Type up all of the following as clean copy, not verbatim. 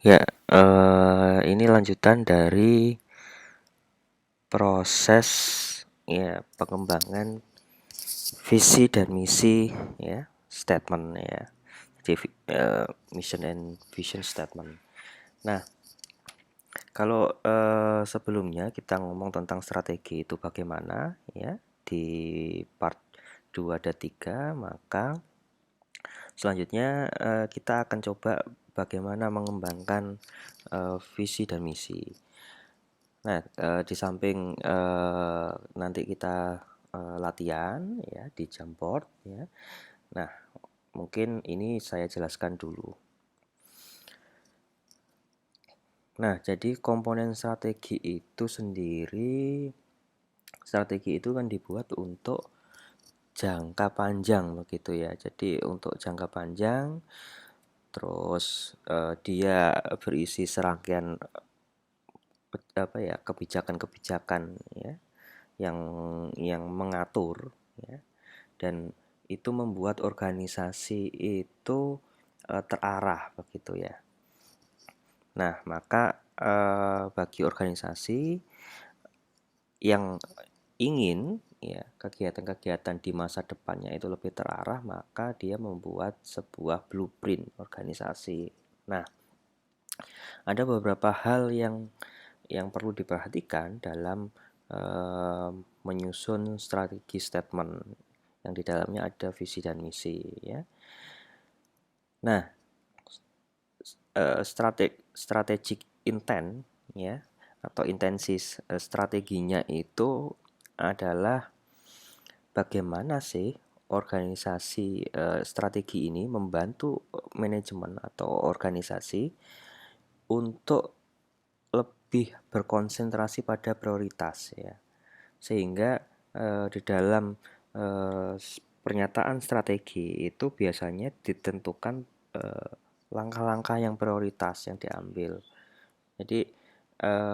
Ya, ini lanjutan dari proses ya pengembangan visi dan misi ya, statement ya. Jadi mission and vision statement. Nah, kalau sebelumnya kita ngomong tentang strategi itu bagaimana ya di part 2 dan 3, maka selanjutnya kita akan coba bagaimana mengembangkan visi dan misi. Nah, di samping nanti kita latihan ya di Jamboard ya. Nah, mungkin ini saya jelaskan dulu. Nah, jadi komponen strategi itu sendiri, strategi itu kan dibuat untuk jangka panjang begitu ya. Jadi untuk jangka panjang, terus dia berisi serangkaian apa ya, kebijakan-kebijakan ya yang mengatur ya, dan itu membuat organisasi itu terarah begitu ya. Nah, maka bagi organisasi yang ingin ya kegiatan-kegiatan di masa depannya itu lebih terarah, maka dia membuat sebuah blueprint organisasi. Nah, ada beberapa hal yang perlu diperhatikan dalam menyusun strategi statement yang di dalamnya ada visi dan misi ya. Nah, strategic intent ya atau intensi strateginya itu adalah bagaimana sih organisasi strategi ini membantu manajemen atau organisasi untuk lebih berkonsentrasi pada prioritas ya. Sehingga di dalam pernyataan strategi itu biasanya ditentukan langkah-langkah yang prioritas yang diambil. Jadi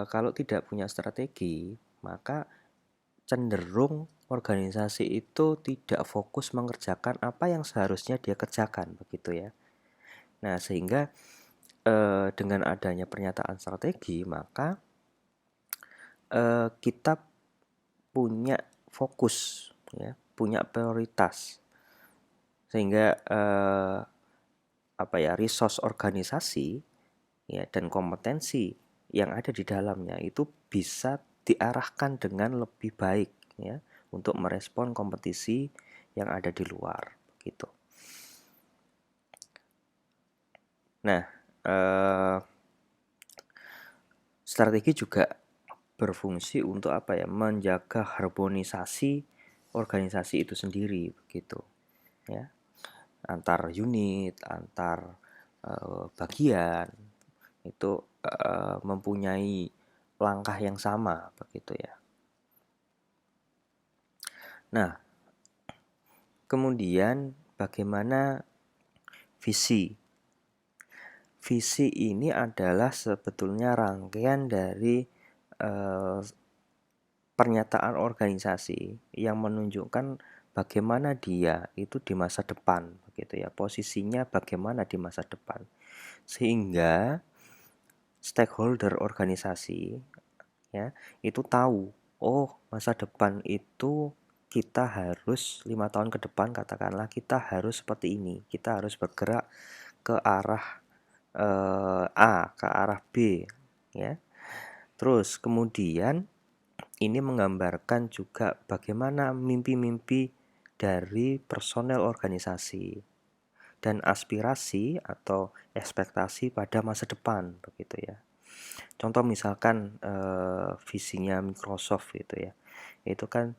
kalau tidak punya strategi, maka cenderung organisasi itu tidak fokus mengerjakan apa yang seharusnya dia kerjakan, begitu ya. Nah, sehingga dengan adanya pernyataan strategi, maka kita punya fokus ya, punya prioritas. Sehingga apa ya, resource organisasi ya dan kompetensi yang ada di dalamnya itu bisa diarahkan dengan lebih baik ya untuk merespon kompetisi yang ada di luar gitu. Nah, strategi juga berfungsi untuk apa ya? Menjaga harmonisasi organisasi itu sendiri begitu ya. Antar unit, antar bagian itu mempunyai langkah yang sama begitu ya. Nah, kemudian bagaimana visi? Visi ini adalah sebetulnya rangkaian dari pernyataan organisasi yang menunjukkan bagaimana dia itu di masa depan begitu ya. Posisinya bagaimana di masa depan. Sehingga stakeholder organisasi ya itu tahu, oh masa depan itu kita harus 5 tahun ke depan katakanlah kita harus seperti ini, kita harus bergerak ke arah A, ke arah B ya. Terus kemudian ini menggambarkan juga bagaimana mimpi-mimpi dari personel organisasi dan aspirasi atau ekspektasi pada masa depan begitu ya. Contoh misalkan visinya Microsoft gitu ya. Itu kan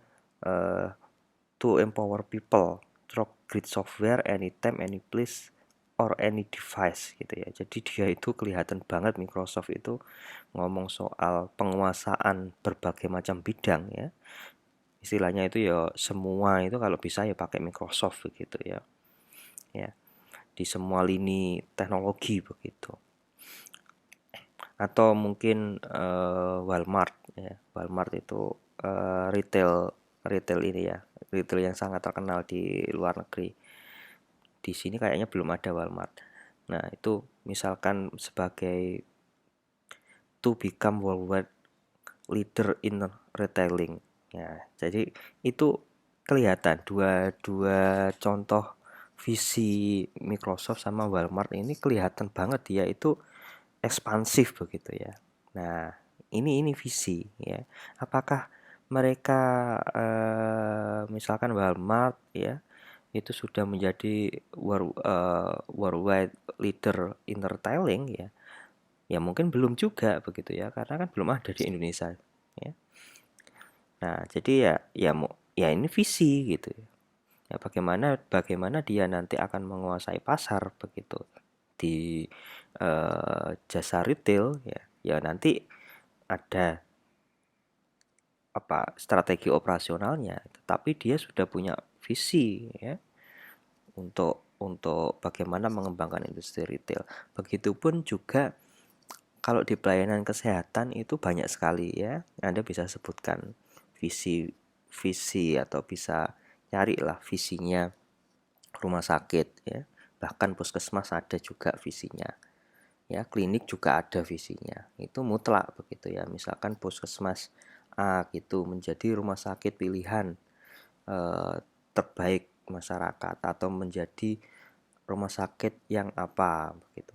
to empower people through great software anytime, any place, or any device gitu ya. Jadi dia itu kelihatan banget Microsoft itu ngomong soal penguasaan berbagai macam bidang ya. Istilahnya itu ya semua itu kalau bisa ya pakai Microsoft begitu ya. Ya, di semua lini teknologi begitu. Atau mungkin Walmart ya. Walmart itu retail ini ya, retail yang sangat terkenal di luar negeri. Di sini kayaknya belum ada Walmart. Nah, itu misalkan sebagai to become worldwide leader in retailing. Ya, jadi itu kelihatan dua dua contoh visi Microsoft sama Walmart ini kelihatan banget dia itu ekspansif begitu ya. Nah, ini visi ya. Apakah mereka misalkan Walmart ya itu sudah menjadi worldwide leader in retailing ya. Ya mungkin belum juga begitu ya karena kan belum ada di Indonesia ya. Nah, jadi ya ini visi gitu ya. Ya bagaimana bagaimana dia nanti akan menguasai pasar begitu di jasa retail ya. Ya nanti ada apa strategi operasionalnya, tetapi dia sudah punya visi ya untuk bagaimana mengembangkan industri retail. Begitupun juga kalau di pelayanan kesehatan itu banyak sekali ya. Anda bisa sebutkan visi visi atau bisa carilah visinya rumah sakit ya. Bahkan puskesmas ada juga visinya. Ya, klinik juga ada visinya. Itu mutlak begitu ya. Misalkan puskesmas A gitu menjadi rumah sakit pilihan terbaik masyarakat atau menjadi rumah sakit yang apa begitu.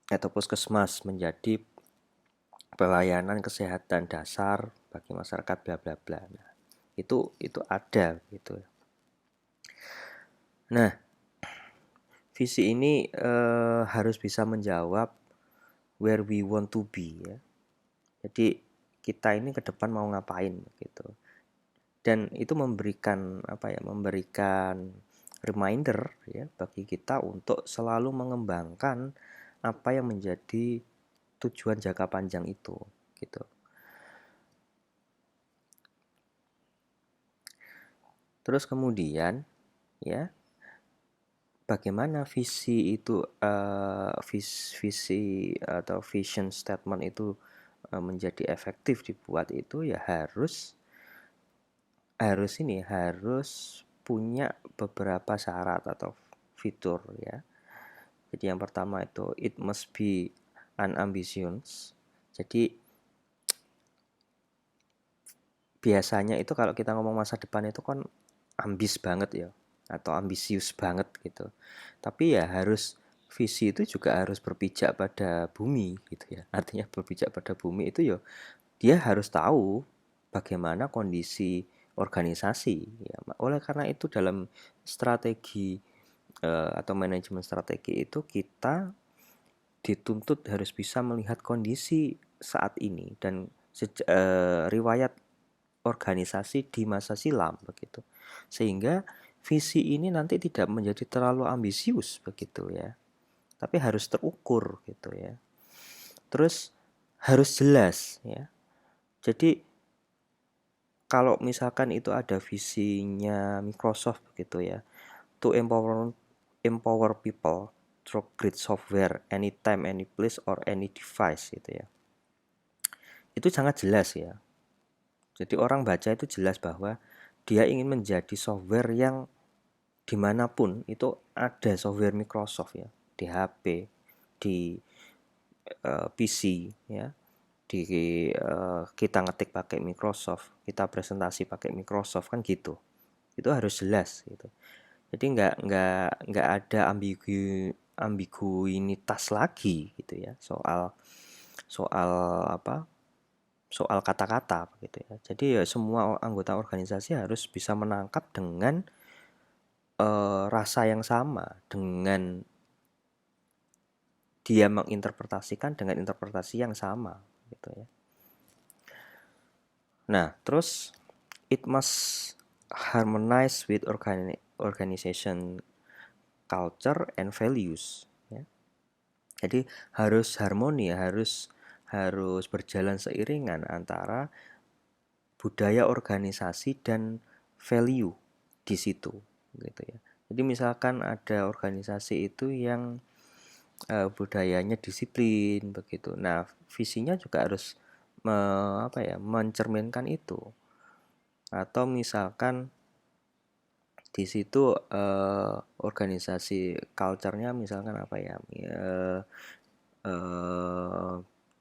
Atau puskesmas menjadi pelayanan kesehatan dasar bagi masyarakat bla bla bla. Nah, itu ada gitu. Nah, visi ini harus bisa menjawab where we want to be ya. Jadi kita ini ke depan mau ngapain gitu. Dan itu memberikan apa ya? Memberikan reminder ya bagi kita untuk selalu mengembangkan apa yang menjadi tujuan jangka panjang itu gitu. Terus kemudian ya bagaimana visi itu visi atau vision statement itu menjadi efektif dibuat itu ya harus punya beberapa syarat atau fitur ya. Jadi yang pertama itu it must be unambitious. Jadi biasanya itu kalau kita ngomong masa depan itu kan ambis banget ya atau ambisius banget gitu. Tapi ya harus visi itu juga harus berpijak pada bumi gitu ya. Artinya berpijak pada bumi itu ya dia harus tahu bagaimana kondisi organisasi ya. Oleh karena itu dalam strategi atau manajemen strategi itu kita dituntut harus bisa melihat kondisi saat ini dan riwayat organisasi di masa silam begitu. Sehingga visi ini nanti tidak menjadi terlalu ambisius begitu ya. Tapi harus terukur gitu ya. Terus harus jelas ya. Jadi kalau misalkan itu ada visinya Microsoft begitu ya, to empower people through great software anytime, any place or any device gitu ya. Itu sangat jelas ya. Jadi orang baca itu jelas bahwa dia ingin menjadi software yang dimanapun itu ada software Microsoft ya, di HP, di PC ya, di kita ngetik pakai Microsoft, kita presentasi pakai Microsoft kan gitu. Itu harus jelas gitu. Jadi nggak ada ambiguitas lagi gitu ya soal soal apa soal kata-kata gitu ya. Jadi ya semua anggota organisasi harus bisa menangkap dengan rasa yang sama, dengan dia menginterpretasikan dengan interpretasi yang sama gitu ya. Nah, terus it must harmonize with organization culture and values ya. Jadi harus harmoni, harus harus berjalan seiringan antara budaya organisasi dan value di situ gitu ya. Jadi misalkan ada organisasi itu yang budayanya disiplin begitu. Nah, visinya juga harus mencerminkan itu. Atau misalkan Di situ organisasi culture-nya misalkan apa ya? Eh,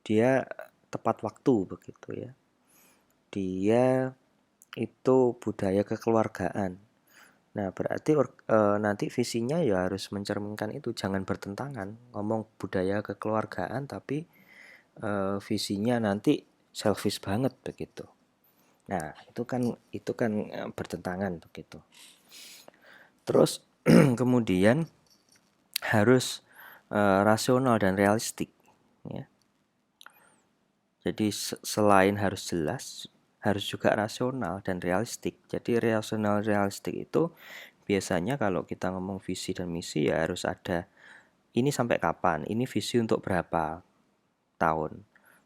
dia tepat waktu begitu ya. Dia itu budaya kekeluargaan. Nah, berarti nanti visinya ya harus mencerminkan itu, jangan bertentangan. Ngomong budaya kekeluargaan tapi visinya nanti selfish banget begitu. Nah, itu kan bertentangan begitu. Terus kemudian harus rasional dan realistik ya. Jadi selain harus jelas, harus juga rasional dan realistik. Jadi rasional realistik itu biasanya kalau kita ngomong visi dan misi ya harus ada ini sampai kapan, ini visi untuk berapa tahun.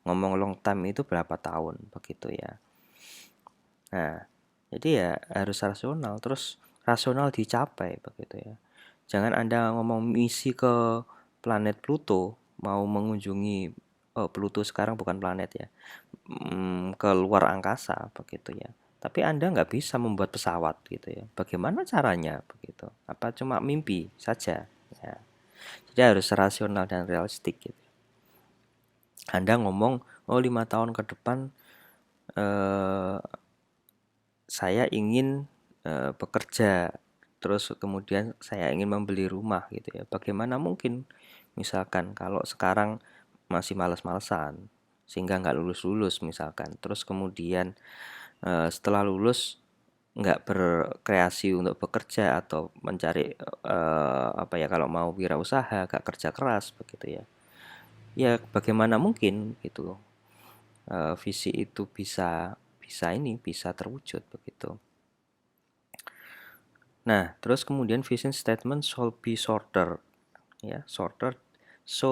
Ngomong long time itu berapa tahun begitu ya. Nah, jadi ya harus rasional, terus rasional dicapai begitu ya. Jangan Anda ngomong misi ke planet Pluto, mau mengunjungi Pluto sekarang bukan planet ya, ke luar angkasa begitu ya. Tapi Anda nggak bisa membuat pesawat gitu ya. Bagaimana caranya begitu? Apa cuma mimpi saja? Ya. Jadi harus rasional dan realistik gitu. Anda ngomong, oh 5 tahun ke depan eh, saya ingin bekerja, terus kemudian saya ingin membeli rumah gitu ya. Bagaimana mungkin misalkan kalau sekarang masih males-malesan sehingga nggak lulus-lulus misalkan, terus kemudian setelah lulus nggak berkreasi untuk bekerja atau mencari apa ya, kalau mau wirausaha nggak kerja keras begitu ya. Ya bagaimana mungkin gitu visi itu bisa bisa terwujud begitu. Nah, terus kemudian vision statement should be shorter, ya, shorter so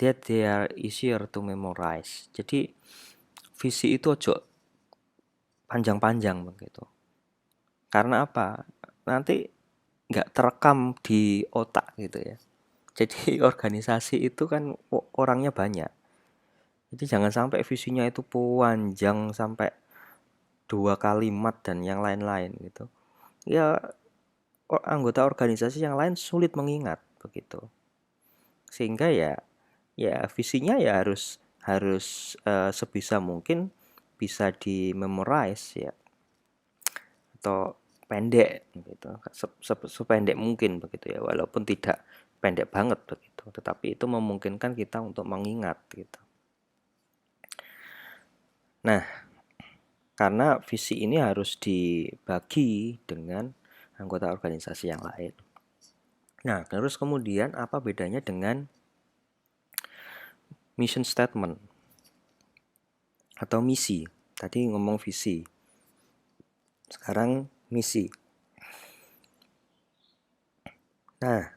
that they are easier to memorize. Jadi visi itu ojo panjang-panjang begitu. Karena apa? Nanti nggak terekam di otak gitu ya. Jadi organisasi itu kan orangnya banyak. Jadi jangan sampai visinya itu panjang sampai 2 kalimat dan yang lain-lain gitu. Ya anggota organisasi yang lain sulit mengingat begitu. Sehingga ya visinya ya harus harus sebisa mungkin bisa di memorize ya, atau pendek gitu, sependek mungkin begitu ya, walaupun tidak pendek banget begitu, tetapi itu memungkinkan kita untuk mengingat gitu. Nah, karena visi ini harus dibagi dengan anggota organisasi yang lain. Nah, terus kemudian apa bedanya dengan mission statement atau misi? Tadi ngomong visi, sekarang misi. Nah,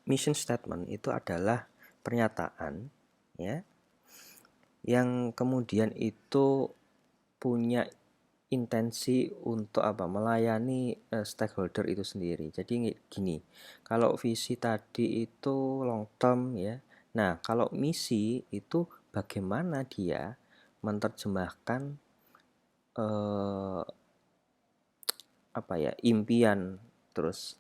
mission statement itu adalah pernyataan ya yang kemudian itu punya intensi untuk apa? Melayani stakeholder itu sendiri. Jadi gini, kalau visi tadi itu long term ya. Nah, kalau misi itu bagaimana dia menerjemahkan eh, apa ya, impian, terus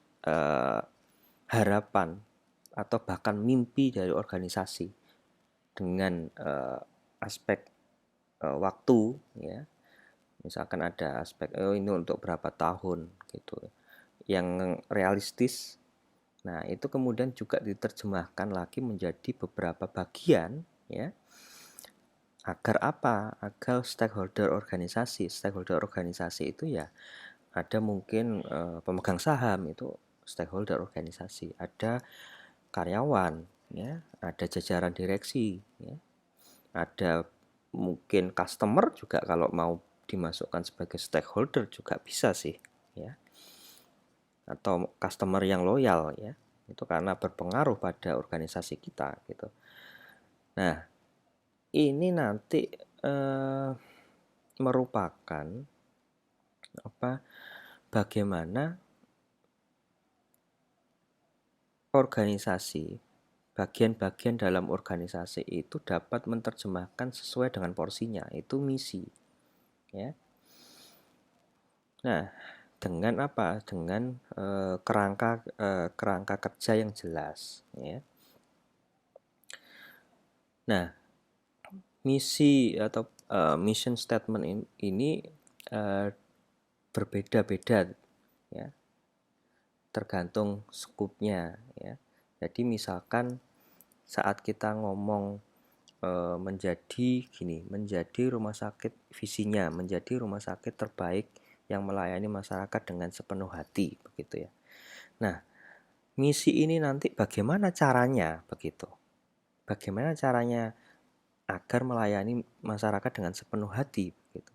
harapan atau bahkan mimpi dari organisasi dengan aspek waktu ya. Misalkan ada aspek ini untuk berapa tahun gitu yang realistis. Nah, itu kemudian juga diterjemahkan lagi menjadi beberapa bagian ya. Agar apa? Agar stakeholder organisasi itu ya ada mungkin pemegang saham itu stakeholder organisasi, ada karyawan ya, ada jajaran direksi ya, ada mungkin customer juga kalau mau dimasukkan sebagai stakeholder juga bisa sih ya, atau customer yang loyal ya, itu karena berpengaruh pada organisasi kita gitu. Nah, ini nanti merupakan apa, bagaimana organisasi, bagian-bagian dalam organisasi itu dapat menerjemahkan sesuai dengan porsinya, itu misi ya. Nah, dengan apa? Dengan kerangka kerja yang jelas, ya. Nah, misi atau mission statement ini uh, berbeda-beda, ya, tergantung skupnya, ya. Jadi misalkan saat kita ngomong menjadi rumah sakit, visinya menjadi rumah sakit terbaik yang melayani masyarakat dengan sepenuh hati, begitu ya. Nah, misi ini nanti bagaimana caranya, begitu. Bagaimana caranya agar melayani masyarakat dengan sepenuh hati, begitu.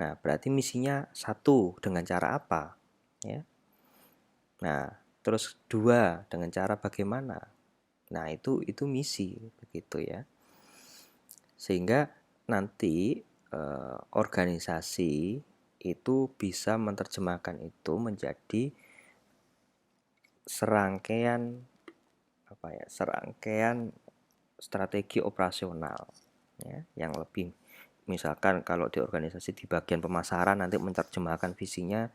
Nah, berarti misinya satu, dengan cara apa, ya. Nah, terus dua, dengan cara bagaimana. Nah, itu misi, begitu ya. Sehingga nanti organisasi itu bisa menerjemahkan itu menjadi serangkaian strategi operasional, ya, yang lebih, misalkan kalau di organisasi di bagian pemasaran nanti menerjemahkan visinya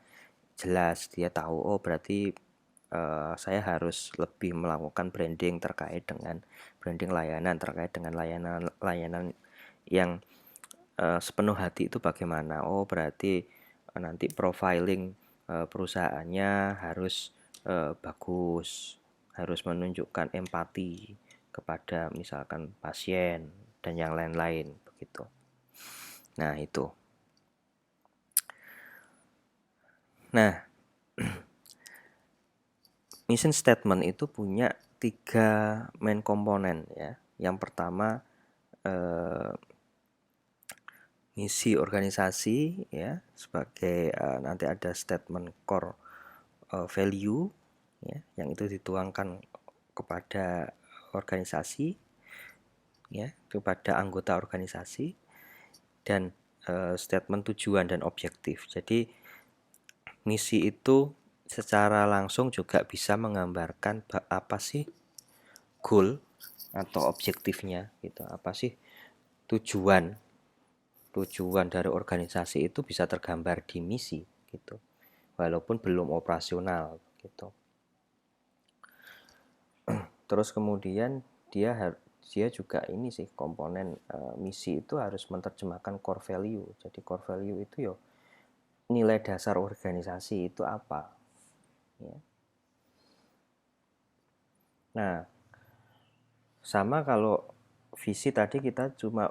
jelas, dia tahu, oh berarti saya harus lebih melakukan branding terkait dengan branding layanan, terkait dengan layanan yang sepenuh hati itu bagaimana. Oh berarti nanti profiling perusahaannya harus bagus, harus menunjukkan empati kepada misalkan pasien dan yang lain-lain, begitu. Nah itu. Nah, mission statement itu punya 3 main komponen, ya. Yang pertama misi organisasi, ya, sebagai nanti ada statement core value, ya, yang itu dituangkan kepada organisasi, ya, kepada anggota organisasi, dan statement tujuan dan objektif. Jadi misi itu secara langsung juga bisa menggambarkan apa sih goal atau objektifnya, gitu. Apa sih tujuan dari organisasi itu bisa tergambar di misi, gitu. Walaupun belum operasional, gitu. Terus kemudian dia juga ini sih komponen misi itu harus menerjemahkan core value. Jadi core value itu nilai dasar organisasi itu apa, ya. Nah, sama kalau visi tadi kita cuma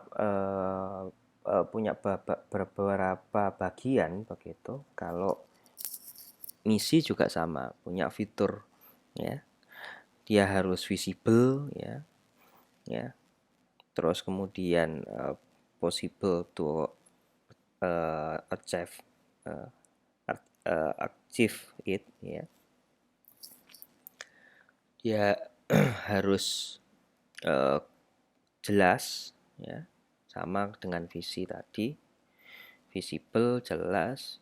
punya beberapa bagian, begitu. Kalau misi juga sama, punya fitur, ya. Dia harus visible, ya, ya. Terus kemudian possible to achieve it, ya. Dia harus jelas, ya, sama dengan visi tadi, visible, jelas,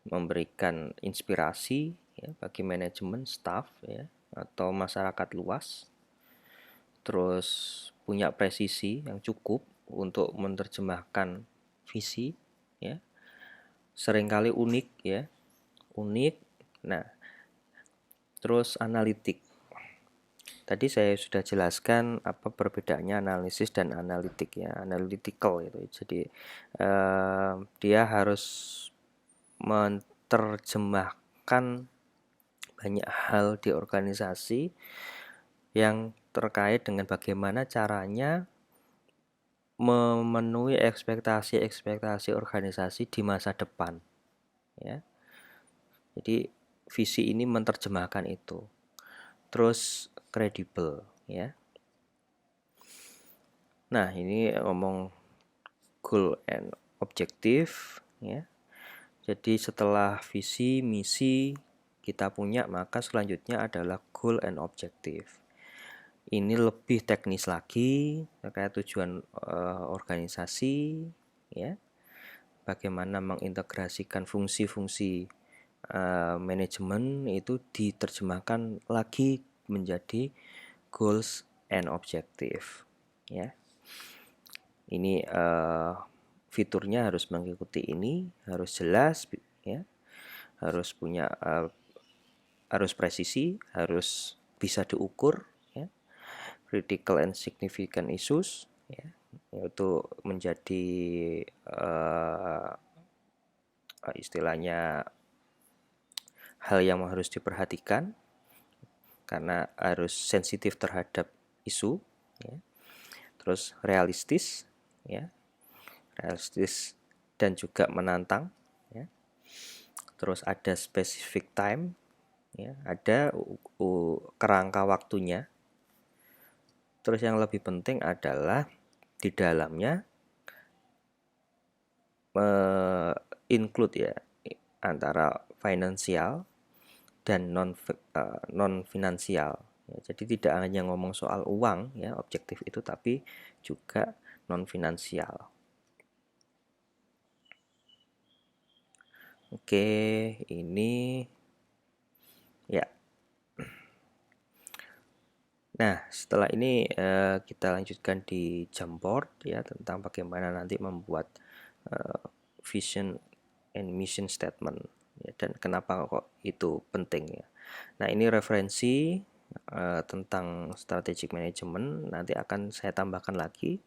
memberikan inspirasi, ya, bagi manajemen, staff, ya, atau masyarakat luas. Terus punya presisi yang cukup untuk menerjemahkan visi, ya. Seringkali unik, ya, unik. Nah, terus analitik. Tadi saya sudah jelaskan apa perbedaannya analisis dan analitik, ya, analytical itu. Jadi dia harus menerjemahkan banyak hal di organisasi yang terkait dengan bagaimana caranya memenuhi ekspektasi organisasi di masa depan, ya. Jadi visi ini menerjemahkan itu. Terus kredibel, ya. Nah, ini ngomong goal and objective, ya. Jadi setelah visi, misi kita punya, maka selanjutnya adalah goal and objective. Ini lebih teknis lagi terkait tujuan organisasi, ya. Bagaimana mengintegrasikan fungsi-fungsi manajemen itu diterjemahkan lagi menjadi goals and objective, ya. Ini fiturnya harus mengikuti ini, harus jelas, ya, harus punya harus presisi, harus bisa diukur, ya. Critical and significant issues, ya, yaitu menjadi istilahnya hal yang harus diperhatikan karena harus sensitif terhadap isu, ya. Terus realistis, ya, realistis dan juga menantang, ya. Terus ada specific time, ya, ada kerangka waktunya. Terus yang lebih penting adalah di dalamnya include, ya, antara finansial dan non finansial, ya. Jadi tidak hanya ngomong soal uang, ya, objektif itu, tapi juga non finansial. Oke, ini ya. Nah, setelah ini kita lanjutkan di Jamboard, ya, tentang bagaimana nanti membuat vision and mission statement, ya, dan kenapa kok itu penting, ya. Nah, ini referensi tentang strategic management nanti akan saya tambahkan lagi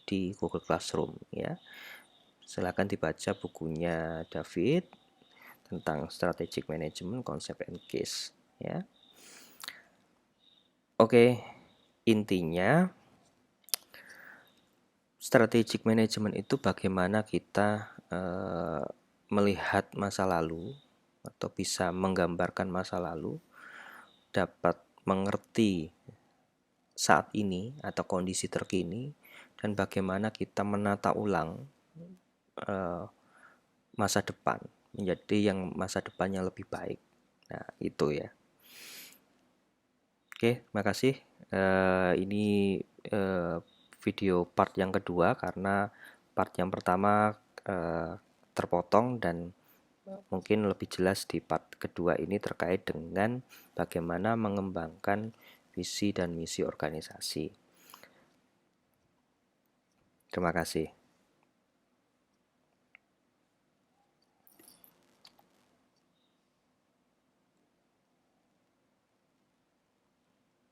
di Google Classroom, ya. Silakan dibaca bukunya David tentang strategic management, konsep and case, ya. Oke, intinya strategic management itu bagaimana kita melihat masa lalu atau bisa menggambarkan masa lalu, dapat mengerti saat ini atau kondisi terkini, dan bagaimana kita menata ulang masa depan menjadi yang masa depannya lebih baik. Nah, itu, ya. Oke, makasih. Ini video part yang kedua karena part yang pertama terpotong, dan mungkin lebih jelas di part kedua ini terkait dengan bagaimana mengembangkan visi dan misi organisasi. Terima kasih.